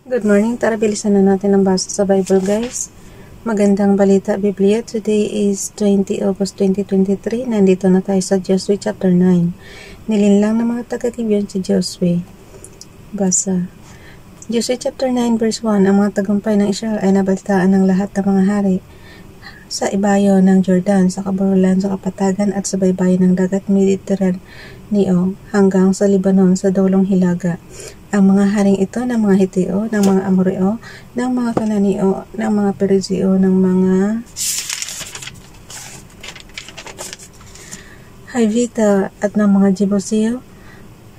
Good morning. Tara, bilisan na natin ang basa sa Bible, guys. Magandang balita, Biblia. Today is 20 August 2023. Nandito na tayo sa Joshua chapter 9. Nilinlang ng mga taga-Gibeon si Joshua. Basa. Joshua chapter 9 verse 1. Ang mga tagumpay ng Israel ay nabalitaan ng lahat ng mga hari sa ibayo ng Jordan, sa kaburulan, sa kapatagan at sa baybayin ng dagat Mediteraneo hanggang sa Libanon sa dulong Hilaga. Ang mga haring ito ng mga Hiteo, ng mga Amoreo, ng mga Kananeo, ng mga Perizio, ng mga Hivita at ng mga Jebuseo.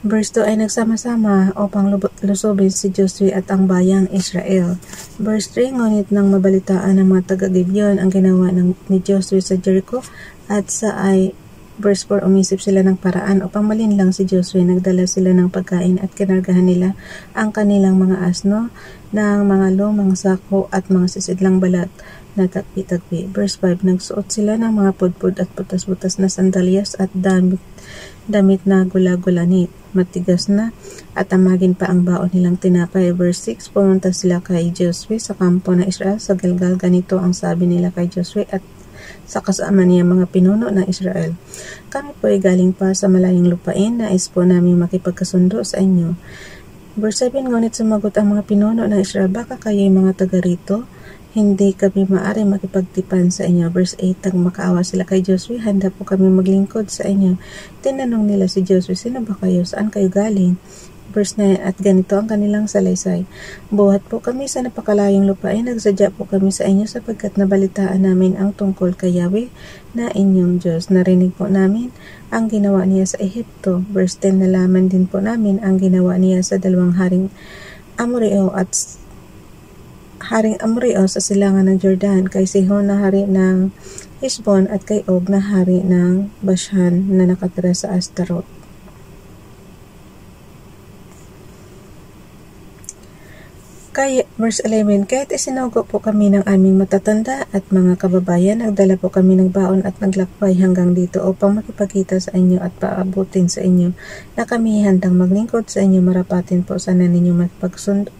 Verse 2 ay nagsama-sama upang lusobin si Joshua at ang bayang Israel. Verse 3, ngunit nang mabalitaan ng mga taga-Gibeon ang ginawa ni Joshua sa Jericho at sa Ai. Verse 4, umisip sila ng paraan upang malinlang si Joshua. Nagdala sila ng pagkain at kinargahan nila ang kanilang mga asno ng mga lumang sako at mga sisidlang balat na tagpi-tagpi. Verse 5, nagsuot sila ng mga pudpud at butas-butas na sandalyas at damit na gula-gulanit, matigas na, at amagin pa ang baon nilang tinapay. Verse 6, pumunta sila kay Joshua sa kampo ng Israel sa Gilgal. Ganito ang sabi nila kay Joshua at sa kasama niya mga pinuno ng Israel. Kami po ay galing pa sa malayong lupain, nais po namin makipagkasundo sa inyo. Verse 7, ngunit sumagot ang mga pinuno ng Israel, baka kayo'y mga taga rito? Hindi kami maaari makipagtipan sa inyo. Verse 8, nang makaawa sila kay Joshua, handa po kami maglingkod sa inyo. Tinanong nila si Joshua, sino ba kayo? Saan kayo galing? Verse 9, at ganito ang kanilang salaysay. Buhat po kami sa napakalayong lupain, nagsadya po kami sa inyo sapagkat nabalitaan namin ang tungkol kay Yahweh na inyong Diyos. Narinig po namin ang ginawa niya sa Ehipto. Verse 10, nalaman din po namin ang ginawa niya sa dalawang haring Amoreo at haring Amoreo sa silangan ng Jordan, kay Sihon na hari ng Heshbon at kay Og na hari ng Bashan na nakatira sa Astaroth. Verse 11, kaya't isinugo po kami ng aming matatanda at mga kababayan, nagdala po kami ng baon at naglakbay hanggang dito upang makipagkita sa inyo at paabutin sa inyo na kami handang maglingkod sa inyo. Marapatin po sana ninyo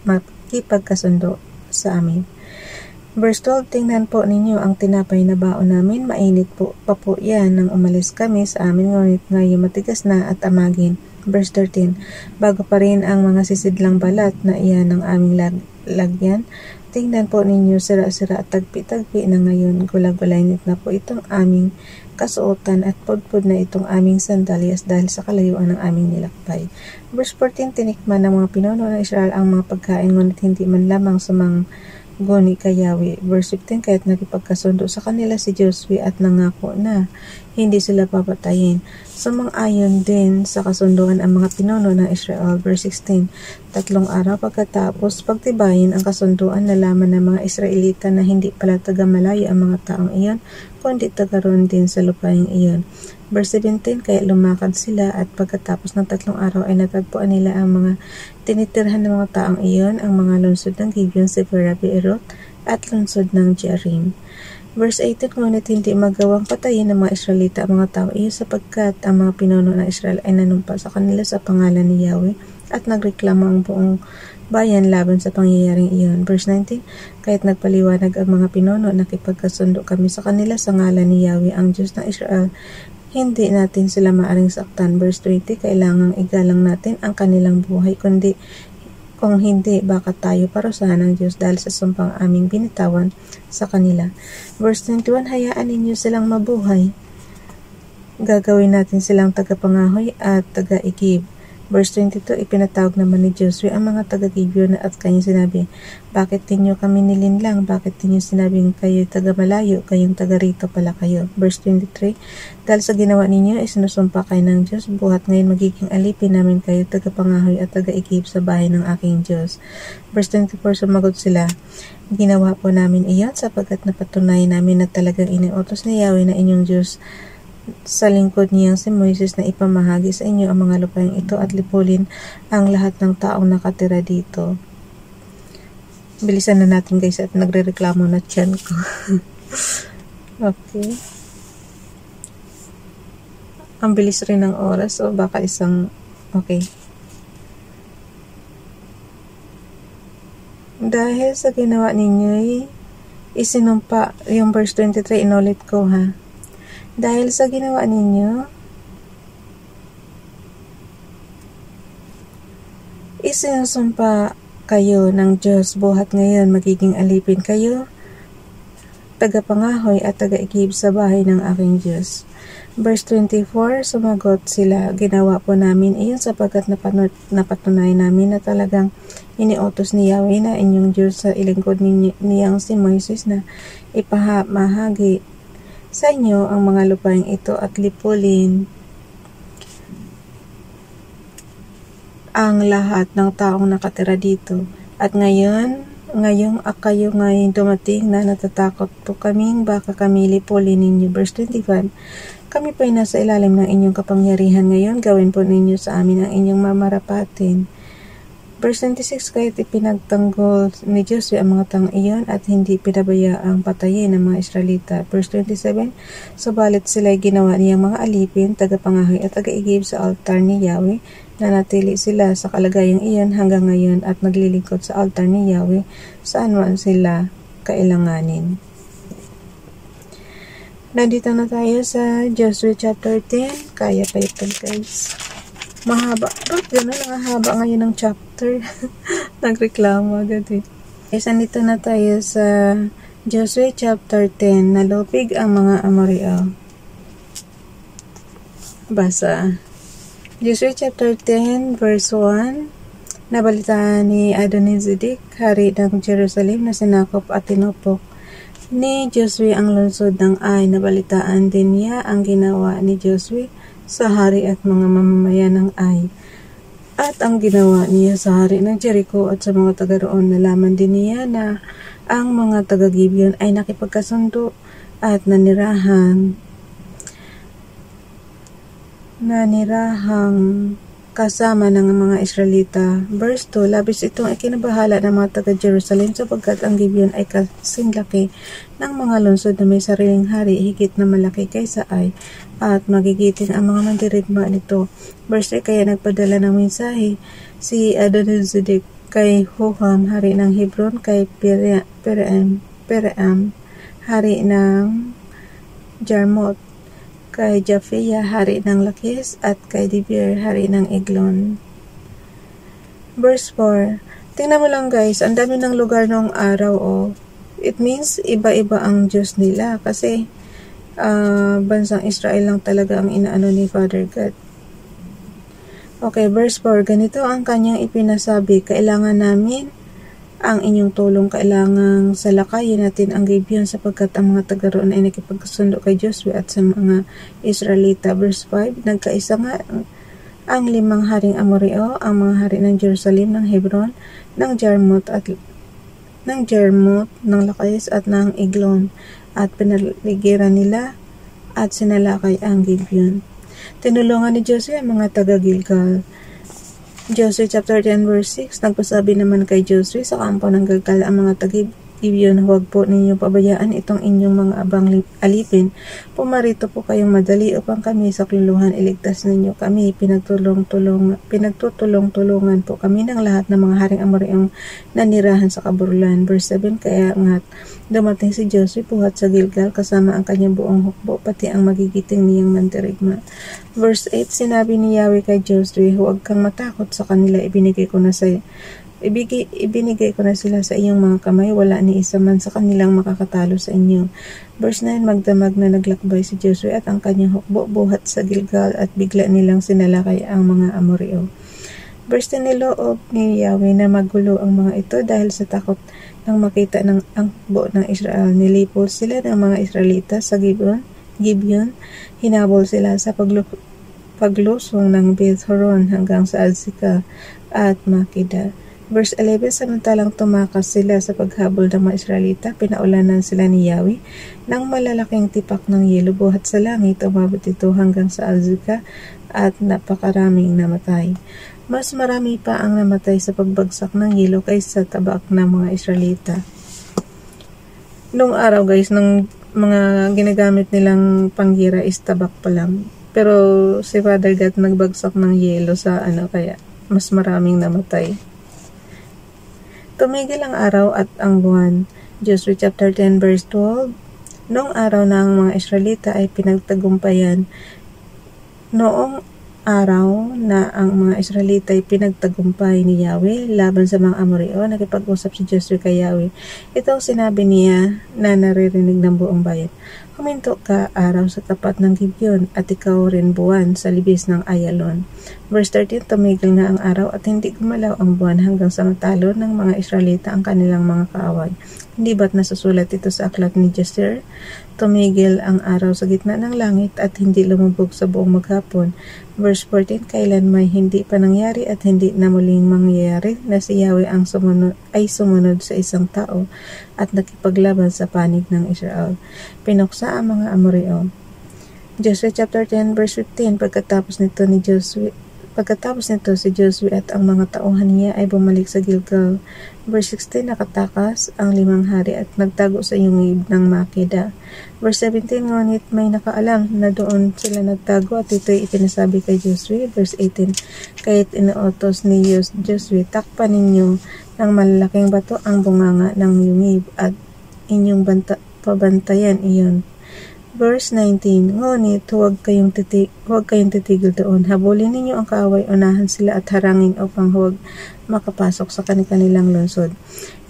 makipagkasundo sa amin. Verse 12, tingnan po ninyo ang tinapay na baon namin, mainit po pa po yan nang umalis kami sa amin, ngunit ngayon matigas na at amagin. Verse 13, bago pa rin ang mga sisidlang balat na iyan ng aming lagyan, tingnan po ninyo sira-sira at tagpi-tagpi na ngayon, gula-gulaynit na po itong aming kasuotan at pudpud na itong aming sandalyas dahil sa kalayuan ng aming nilakbay. Verse 14, tinikman ng mga pinuno ng Israel ang mga pagkain, ngunit hindi man lamang sumangguni kay Yahweh. Verse 15, kaya't nakipagkasundo sa kanila si Joshua at nangako na hindi sila papatayin. Sumang-ayon din sa kasunduan ang mga pinuno ng Israel. Verse 16, 3 araw pagkatapos pagtibayin ang kasunduan, nalaman ng mga Israelita na hindi pala taga-malayo ang mga taong iyon, kundi taga-roon din sa lupaing iyon. Verse 17, kaya lumakad sila at pagkatapos ng 3 araw ay natagpuan nila ang mga tinitirhan ng mga taong iyon, ang mga lungsod ng Gibeon, Sefera, Beerot at lungsod ng Jearim. Verse 18, ngunit hindi magawang patayin ng mga Israelita ang mga tao iyon sapagkat ang mga pinuno ng Israel ay nanumpa sa kanila sa pangalan ni Yahweh at nagreklamo ang buong bayan laban sa pangyayaring iyon. Verse 19, kaya't nagpaliwanag ang mga pinuno, nakipagkasundo kami sa kanila sa ngalan ni Yahweh ang Diyos ng Israel. Hindi natin sila maaring saktan. Verse 20, kailangang igalang natin ang kanilang buhay, kung hindi, baka tayo parusahan ng Diyos dahil sa sumpang aming binitawan sa kanila. Verse 21, hayaan ninyo silang mabuhay. Gagawin natin silang tagapangahoy at taga-igib. Verse 22, ipinatawag naman ni Joshua ang mga taga-Gibeon at kanyang sinabi, bakit ninyo kami nilinlang? Bakit ninyo sinabing kayo'y taga-malayo? Kayong taga-rito pala kayo. Verse 23, dahil sa ginawa ninyo, isinusumpa kayo ng Diyos, buhat ngayon magiging alipin namin kayo, taga-pangahoy at taga-igib sa bahay ng aking Diyos. Verse 24, sumagot sila, ginawa po namin iyon sapagkat napatunayan namin na talagang iniutos ni Yahweh na inyong Diyos sa lingkod niyang si Moises na ipamahagi sa inyo ang mga lupaing ito at lipulin ang lahat ng taong nakatira dito. Bilisan na natin guys at nagre-reklamo na tiyan ko. Okay. Ang bilis rin ng oras, so baka okay. Dahil sa ginawa ninyo'y isinumpa, yung verse 23, inulit ko ha. Dahil sa ginawa ninyo, isinusumpa kayo ng Diyos, buhat ngayon magiging alipin kayo, tagapangahoy at tagaigib sa bahay ng aking Diyos. Verse 24, sumagot sila, ginawa po namin iyon sapagkat napatunay namin na talagang iniutos ni Yahweh na inyong Diyos sa ilingkod niyang si Moises na ipamahagi sa inyo ang mga lupaing ito at lipulin ang lahat ng taong nakatira dito. At ngayong kayo ngayon dumating na natatakot po kaming baka kami lipulin ninyo. Verse 25, kami po'y nasa ilalim ng inyong kapangyarihan ngayon, gawin po ninyo sa amin ang inyong mamarapatin. Verse 26, kahit ipinagtanggol ni Joshua ang mga taong iyon at hindi pinabayaang patayin ng mga Israelita. Verse 27, subalit sila'y ginawa niyang mga alipin, tagapangahoy at tagaigib sa altar ni Yahweh, nanatili sila sa kalagayang iyon hanggang ngayon at naglilingkod sa altar ni Yahweh saan man sila kailanganin. Nandito na tayo sa Joshua chapter 10. Kaya pa ito guys. Mahaba. Ba't gano'n ang haba ngayon ng chapter? Nagreklamo agad eh. Guys, nandito na tayo sa Joshua chapter 10. Nalupig ang mga Amoreo. Basa. Joshua chapter 10 verse 1. Nabalitaan ni Adoni-Zedek, hari ng Jerusalem, na sinakop at tinupok ni Joshua ang lungsod ng Ai. Nabalitaan din niya ang ginawa ni Joshua sa hari at mga mamamayan ng Ai, at ang ginawa niya sa hari ng Jericho at sa mga taga roon. Nalaman din niya na ang mga taga Gibeon ay nakipagkasundo at nanirahang kasama ng mga Israelita. Verse 2, labis itong ikinabahala ng mga taga-Jerusalem sapagkat ang Gibeon ay kasing laki ng mga lungsod na may sariling hari, higit na malaki kaysa Ai, at magigiting ang mga mandirigma nito. Verse 3, kaya nagpadala ng mensahe si Adoni-Zedek kay Hoham, hari ng Hebron, kay Peream, hari ng Jarmut, kay Japhia, hari ng Lakis, at kay Dibir, hari ng Eglon. Verse 4, tingnan mo lang guys, ang dami ng lugar noong araw. It means iba-iba ang Diyos nila kasi bansang Israel lang talaga ang inaano ni Father God. Okay, verse 4, ganito ang kanyang ipinasabi, kailangan namin ang inyong tulong, kailangang salakayin natin ang Gibeon sapagkat ang mga taga roon ay nakipagsundo kay Joshua at sa mga Israelita. Verse 5, nagkaisa nga ang 5 haring Amoreo, ang mga hari ng Jerusalem, ng Hebron, ng Jarmut, ng Lakis at ng Eglon, at pinaligiran nila at sinalakay ang Gibeon. Tinulungan ni Joshua ang mga taga Gilgal. Joshua chapter 10 verse 6, nagpasabi naman kay Joshua sa kampo ng Gilgal ang mga taga-Gibeon, huwag po ninyong pabayaan itong inyong mga abang alipin. Pumarito po kayong madali upang kami sa kluluhan iligtas ninyo kami. Pinagtutulong-tulungan po kami ng lahat ng mga haring Amoreong nanirahan sa kaburulan. Verse 7, kaya nga't dumating si Joshua buhat sa Gilgal kasama ang kanyang buong hukbo, pati ang magigiting niyang mandirigma. Verse 8, sinabi ni Yahweh kay Joshua, huwag kang matakot sa kanila, ibinigay ko na sila sa iyong mga kamay, wala ni isa man sa kanilang makakatalo sa inyo. Verse 9, magdamag na naglakbay si Joshua at ang kanyang hukbo buhat sa Gilgal at bigla nilang sinalakay ang mga Amoreo. Verse 10, niloob ni Yahweh na magulo ang mga ito dahil sa takot nang makita ng ang hukbo ng Israel. Nilipol sila ng mga Israelita sa Gibeon, hinabol sila sa paglusong ng Beth-horon hanggang sa Azekah at Makeda. Verse 11, samantalang tumakas sila sa paghabol ng mga Israelita, pinaulanan sila ni Yahweh ng malalaking tipak ng yelo buhat sa langit, umabot ito hanggang sa Azekah at napakaraming namatay. Mas marami pa ang namatay sa pagbagsak ng yelo kaysa tabak ng mga Israelita. Noong araw guys, nung mga ginagamit nilang panggira is tabak pa lang. Pero si Father God nagbagsak ng yelo sa kaya mas maraming namatay. Tumigil ang araw at ang buwan. Joshua chapter 10 verse 12. Noong araw na ang mga Israelita ay pinagtagumpayan, noong araw na ang mga Israelita ay pinagtagumpay ni Yahweh laban sa mga Amoreo, nakipag-usap si Joshua kay Yahweh. Ito ang sinabi niya na naririnig ng buong bayan. Huminto ka araw sa tapat ng Gibeon at ikaw rin buwan sa libis ng Ayalon. Verse 13, tumigil nga ang araw at hindi gumalaw ang buwan hanggang sa matalo ng mga Israelita ang kanilang mga kaaway. Hindi ba't nasusulat ito sa aklat ni Jasher? Tumigil ang araw sa gitna ng langit at hindi lumubog sa buong maghapon. Verse 14, kailan may hindi pa nangyari at hindi na muling mangyayari na si Yahweh ang sumunod sa isang tao at nakipaglaban sa panig ng Israel. Pinuksa ang mga Amoreo. Joshua chapter 10 verse 15, pagkatapos nito si Joshua at ang mga tauhan niya ay bumalik sa Gilgal. Verse 16, nakatakas ang 5 hari at nagtago sa yungib ng Makeda. Verse 17, ngunit may nakaalam na doon sila nagtago at ito'y ipinasabi kay Joshua. Verse 18, kahit inuutos ni Joshua, takpan ninyo ng malalaking bato ang bunganga ng yungib at inyong pabantayan iyon. Verse 19, ngunit huwag kayong titigil doon. Habulin ninyo ang kaaway, unahan sila at harangin upang huwag makapasok sa kanilang lungsod.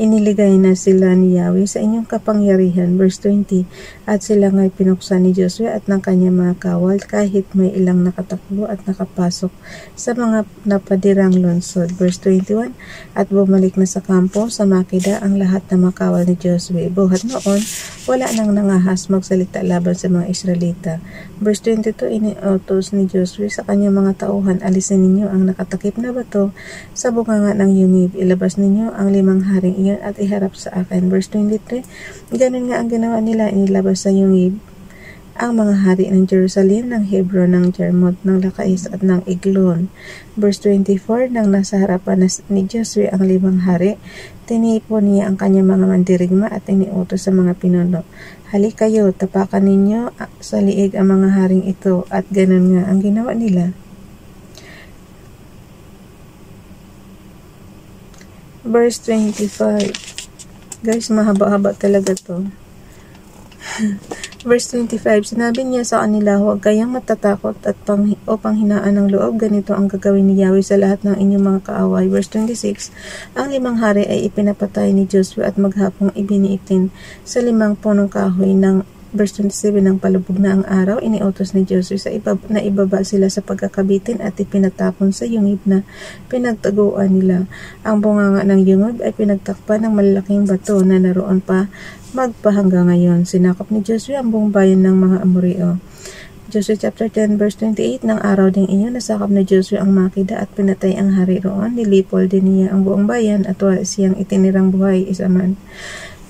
Iniligay na sila ni Yahweh sa inyong kapangyarihan. Verse 20, at sila nga'y pinuksan ni Joshua at ng kanyang mga kawal kahit may ilang nakatakbo at nakapasok sa mga napadirang lungsod. Verse 21, at bumalik na sa kampo sa Makeda ang lahat ng makawal ni Joshua. Buhat noon, wala nang nangahas magsalita laban sa mga Israelita. Verse 22, iniutos ni Joshua sa kanyang mga tauhan, alisin ninyo ang nakatakip na bato sa bunganga ng yungib. Ilabas ninyo ang 5 haring iyon at iharap sa akin. Verse 23, ganun nga ang ginawa nila, inilabas sa yungib ang mga hari ng Jerusalem, ng Hebron, ng Jarmut, ng Lakais at ng Eglon. Verse 24, nang nasa harapan ni Joshua ang 5 hari, tinipon niya ang kanyang mga mandirigma at iniutos sa mga pinuno, halik kayo, tapakan ninyo sa liig ang mga haring ito, at ganun nga ang ginawa nila. Verse 25. Guys, mahaba-haba talaga to. Verse 25, sinabi niya sa kanila, huwag kayong matatakot at panghinaan ng loob. Ganito ang gagawin ni Yahweh sa lahat ng inyong mga kaaway. Verse 26, ang 5 hari ay ipinapatay ni Joshua at maghapong ibiniitin sa 5 punong kahoy ng Verse 27, ng palubog na ang araw, iniutos ni Joshua na ibaba sila sa pagkakabitin at ipinatapon sa yungib na pinagtaguan nila. Ang bunganga ng yungib ay pinagtakpan ng malalaking bato na naroon pa magpahanggang ngayon. Sinakop ni Joshua ang buong bayan ng mga Amoreo. Joshua chapter 10 verse 28, ng araw ding iyon nasakop ni Joshua ang Makeda at pinatay ang hari roon. Nilipol din niya ang buong bayan at wala siyang itinirang buhay isa man.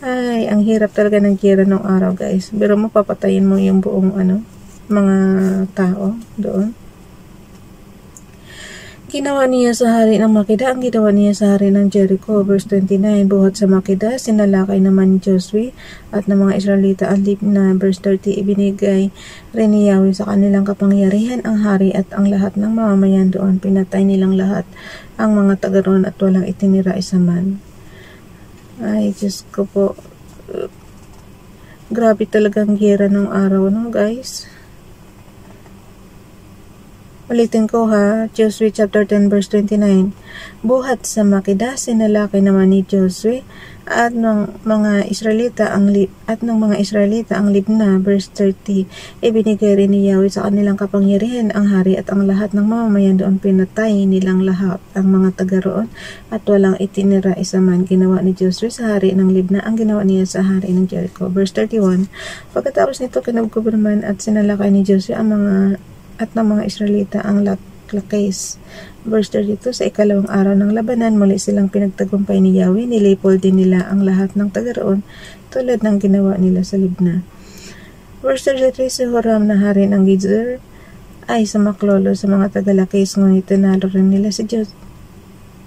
Ay, ang hirap talaga ng gera ng araw, guys. Pero mapapatayin mo yung buong mga tao doon. Ginawa niya sa hari ng Makeda ang ginawa niya sa hari ng Jericho. Verse 29, buhat sa Makeda, sinalakay naman ni Joshua at ng mga Israelita ang Libna. Verse 30, ibinigay rin ni Yahweh sa kanilang kapangyarihan ang hari at ang lahat ng mamamayan doon. Pinatay nilang lahat ang mga taga roon at walang itinira isa man. Ay, Diyos ko po. Grabe talagang gera ng araw, no, guys? Ulitin ko ha, Joshua chapter 10 verse 29. Buhat sa Makeda, sinalakay naman ni Joshua at ng mga Israelita ang Libna. Verse 30. Ibinigay rin ni Yahweh sa kanilang kapangyarihan ang hari at ang lahat ng mamamayan doon. Pinatay nilang lahat ang mga taga roon at walang itinira isa man. Ginawa ni Joshua sa hari ng Libna ang ginawa niya sa hari ng Jericho. Verse 31. Pagkatapos nito kinagkuberman at sinalakay ni Joshua ng mga Israelita ang Lakais. Verse 32, sa 2nd araw ng labanan, muli silang pinagtagumpay ni Yahweh. Nilipol din nila ang lahat ng taga roon tulad ng ginawa nila sa Libna. Verse 33, si Horam na hari ng Gezer ay sumaklolo sa mga taga Lakais, ngunit tinalo rin nila si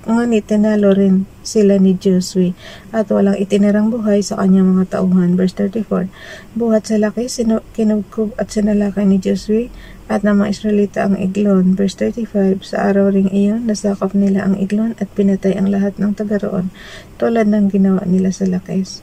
Ngunit tinalo rin sila ni Josue at walang itinirang buhay sa kanyang mga tauhan. Verse 34. Buhat sa laki, kinugkob at sinalakay ni Josue at ng mga Israelita ang Eglon. Verse 35. Sa araw ring iyon, nasakop nila ang Eglon at pinatay ang lahat ng taga roon, tulad ng ginawa nila sa Lakis.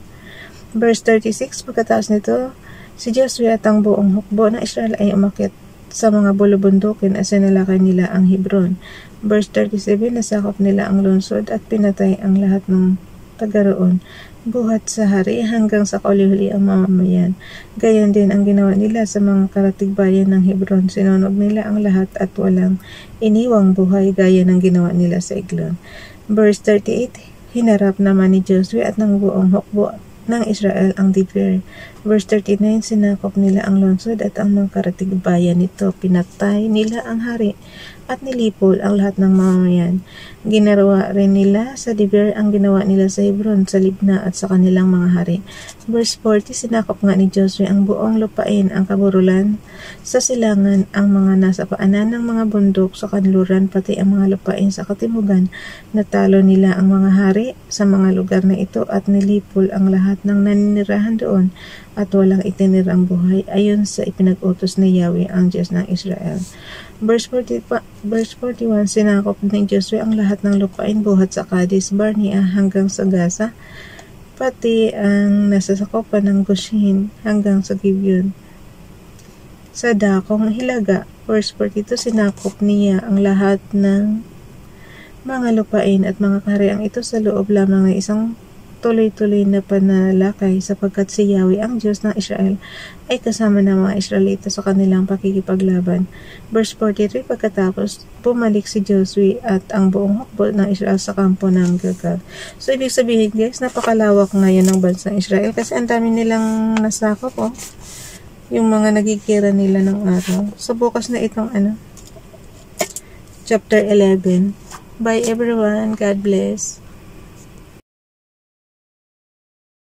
Verse 36. Pagkatapos nito, si Josue at ang buong hukbo ng Israel ay umakyat sa mga bulubundukin at sinalakay nila ang Hebron. Verse 37, nasakop nila ang lungsod at pinatay ang lahat ng taga roon, buhat sa hari hanggang sa kauli-huli ang mamamayan. Gayon din ang ginawa nila sa mga karatigbayan ng Hebron. Sinunog nila ang lahat at walang iniwang buhay gaya ng ginawa nila sa Eglon. Verse 38, hinarap naman ni Josue at ng buong hukbo ng Israel ang Dibir. Verse 39, sinakop nila ang lungsod at ang mga karatigbayan nito. Pinatay nila ang hari at nilipol ang lahat ng mamamayan. Ginawa rin nila sa Dibir ang ginawa nila sa Hebron, sa Libna at sa kanilang mga hari. Verse 40, sinakop nga ni Josue ang buong lupain, ang kaburulan, sa silangan, ang mga nasa paanan ng mga bundok sa kanluran, pati ang mga lupain sa katimugan. Natalo nila ang mga hari sa mga lugar na ito at nilipol ang lahat ng naninirahan doon at walang itinirang buhay ayon sa ipinag-utos ni Yahweh ang Diyos ng Israel. Verse 41, sinakop ni Josue ang lahat ng lupain buhat sa Kadesh Barnea hanggang sa Gaza, pati ang nasasakupan ng Goshen hanggang sa Gibeon, sa dakong hilaga. Verse 42, sinakop niya ang lahat ng mga lupain at mga kahariang ito sa loob lamang ng isang tuloy-tuloy na panalakay, sapagkat si Yahweh ang Diyos ng Israel ay kasama ng mga Israelita sa kanilang pakikipaglaban. Verse 43, pagkatapos bumalik si Josue at ang buong hukbo ng Israel sa kampo ng Gilgal. So ibig sabihin guys, napakalawak ngayon ng bansang Israel kasi ang dami nilang nasakop yung mga nagikira nila ng araw. So bukas na itong chapter 11. Bye everyone, God bless.